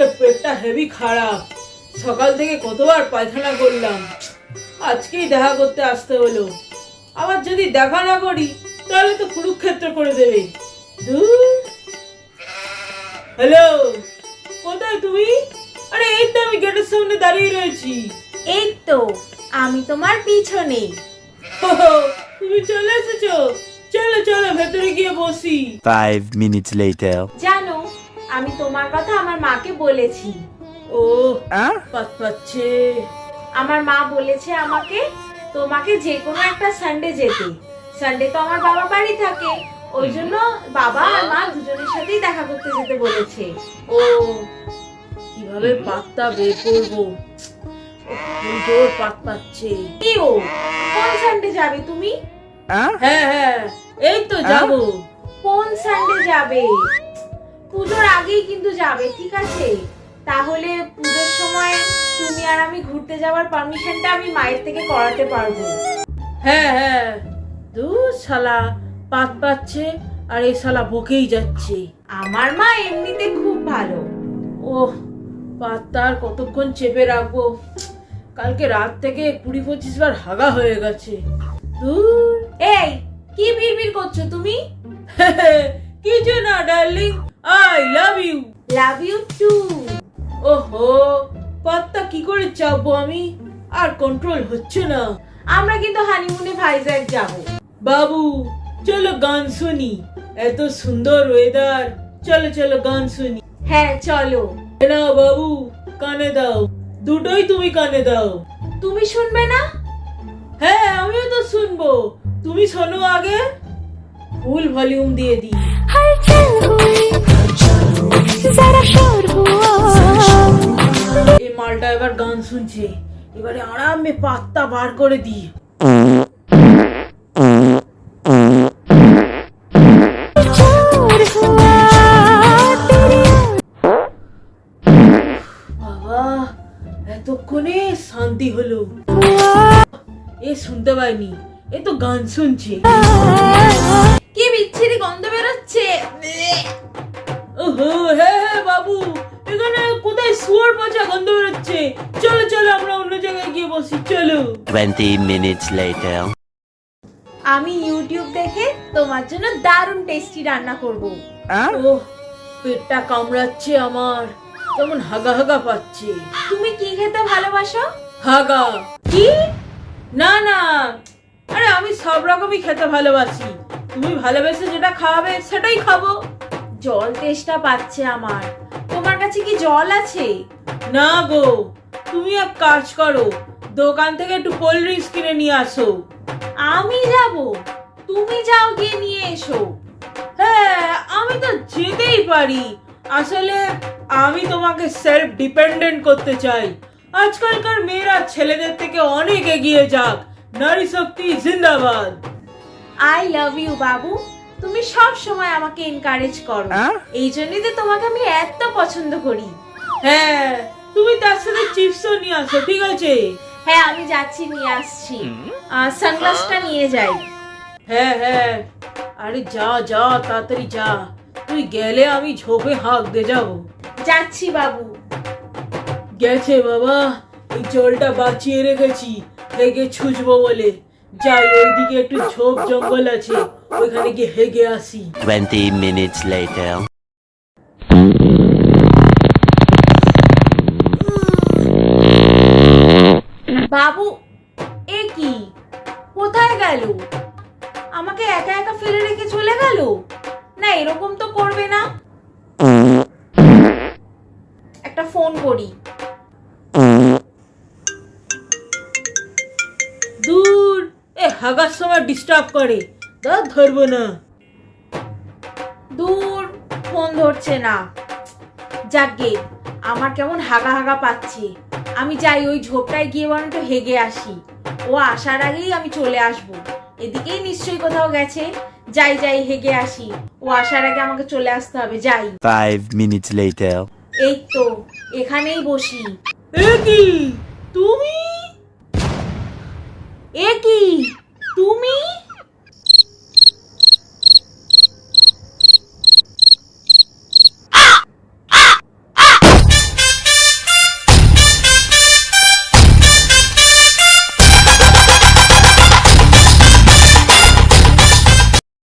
আজকে পেটটা হেভি খারাপ। সকাল থেকে কতবার পায়খানা করলাম, আজকেই দেখা করতে আসতে হলো। আবার যদি দেখা না করি তাহলে তো কুরুক্ষেত্র করে দেবে। হ্যালো, কোথায় তুমি? আরে এই তো আমি গেটের সামনে দাঁড়িয়ে রয়েছি। এই তো আমি তোমার পিছনে। তুমি চলে এসেছো, চলো চলো ভেতরে গিয়ে বসি। 5 minutes later. জানো, আমি তোমার কথা আমার মাকে বলেছি। ও পাত পাচ্ছে। আমার মা বলেছে আমাকে তোমাকে যে কোনো একটা সানডে যেতে। সানডে তো আমার বাবা বাড়ি থাকে, ওই জন্য বাবা আর মা দুজনের সাথেই দেখা করতে যেতে বলেছে। ও কিভাবে পাত্তা বের করবো, জোর পাত পাচ্ছে। কি ও, কোন সানডে যাবে তুমি? হ্যাঁ হ্যাঁ এই তো যাবো। কোন সানডে যাবে? পুজোর আগেই কিন্তু যাবে, ঠিক আছে? তাহলে পুজোর সময় তুমি আর আমি ঘুরতে যাওয়ার পারমিশনটা আমি মায়ের থেকে করাতে পারবো। হ্যাঁ হ্যাঁ, দু শালা পাত পাচ্ছে আর এই শালা বকেই যাচ্ছে। আমার মা এমনিতে খুব ভালো। ও পাতটা আর কতক্ষণ চেপে রাখবো, কালকে রাত থেকে 20-25 বার হাগা হয়ে গেছে। ধুর। এই কি বিড়বিড় করছো তুমি? কিছু না darling, I love you. Love you too. ওহো, পাতটা কি করে চাপবো আমি, আর কন্ট্রোল হচ্ছে না। আমরা কিন্তু হানিমুনে ভাইজ্যাক যাব। বাবু চলো গান শুনি, এত সুন্দর ওয়েদার, চলো চলো গান শুনি। হ্যাঁ চলো। নাও বাবু, কানে দাও, দুটোই তুমি কানে দাও। তুমি শুনবে না? হ্যাঁ আমিও তো শুনবো, তুমি শোনো আগে। ফুল ভলিউম দিয়ে দি। এই মালটা এবার গান শুনছে, এবারে আরামে পাত্তা বার করে দি। বাবা এতক্ষণে শান্তি হলো। এ শুনতে পাইনি, এ তো গান শুনছে। কি বিচ্ছিরি গন্ধ বেরোচ্ছে। ওহো হ্যাঁ হ্যাঁ বাবু, এখানে কোথায় শুয়োর পচা গন্ধ বেরোচ্ছে। চলো চলো আমরা অন্য জায়গায় গিয়ে বসি, চলো। 20 minutes later. আমি ইউটিউব দেখে তোমার জন্য দারুণ টেস্টি রান্না করব। ও পেটটা কামড়াচ্ছে আমার, কেমন হাগা হাগা পাচ্ছে। তুমি কি খেতে ভালোবাসো? হাগা? কি? না না, আরে আমি সব রকমই খেতে ভালোবাসি, তুমি ভালোবেসে যেটা খাওয়াবে সেটাই খাবো। জল তেষ্টা পাচ্ছে আমার, তোমার কাছে কি জল আছে? না গো, তুমি এক কাজ করো, দোকান থেকে একটু কোল্ড ড্রিঙ্কস কিনে নিয়ে আসো। আমি যাব? তুমি যাও গিয়ে নিয়ে এসো। হ্যাঁ আমি তো যেতেই পারি, আসলে আমি তোমাকে সেলফ ডিপেন্ডেন্ট করতে চাই। আজকালকার মেয়েরা ছেলেদের থেকে অনেক এগিয়ে যাক, নারী শক্তি জিন্দাবাদ। আই লাভ ইউ বাবু, তুমি সব সময় আমাকে এনকারেজ করো, এই জন্যই তো তোমাকে আমি এত পছন্দ করি। হ্যাঁ তুমি তার সাথে চিপসও নিয়ে আসো, ঠিক আছে? হ্যাঁ আমি যাচ্ছি, নিয়ে আসছি। সানগ্লাসটা নিয়ে যাই। হ্যাঁ হ্যাঁ, আরে যা যা তাড়াতাড়ি যা, তুই গেলে আমি ঝোপে হাঁক দিয়ে যাবো। যাচ্ছি বাবু। গেছে বাবা, এই জলটা বাঁচিয়ে রেখেছি হেগে ছুঁচবো বলে। যাই ওইদিকে একটু ঝোপ জঙ্গল আছে, ওইখানে গিয়ে হেগে আসি। 20 minutes later. বাবু এ কি, কোথায় গেল? আমাকে একা একা ফেলে রেখে চলে গেল? না এরকম তো করবে না। একটা ফোন করি। দূর, এ হাগার সময় ডিস্টার্ব করে, তা ধরবো না। দূর, ফোন ধরছে না। যাকগে, আমার কেমন হাগা হাগা পাচ্ছে। আমি যাই ওই ঝোপটায় গিয়ে বরং একটু হেগে আসি, ও আসার আগেই আমি চলে আসবো। এদিকেই নিশ্চয়ই কোথাও গেছে। যাই যাই হেগে আসি, ও আসার আগে আমাকে চলে আসতে হবে। যাই। 5 minutes later. এই তো এখানেই বসি। এ কি তুমি? এ কি তুমি?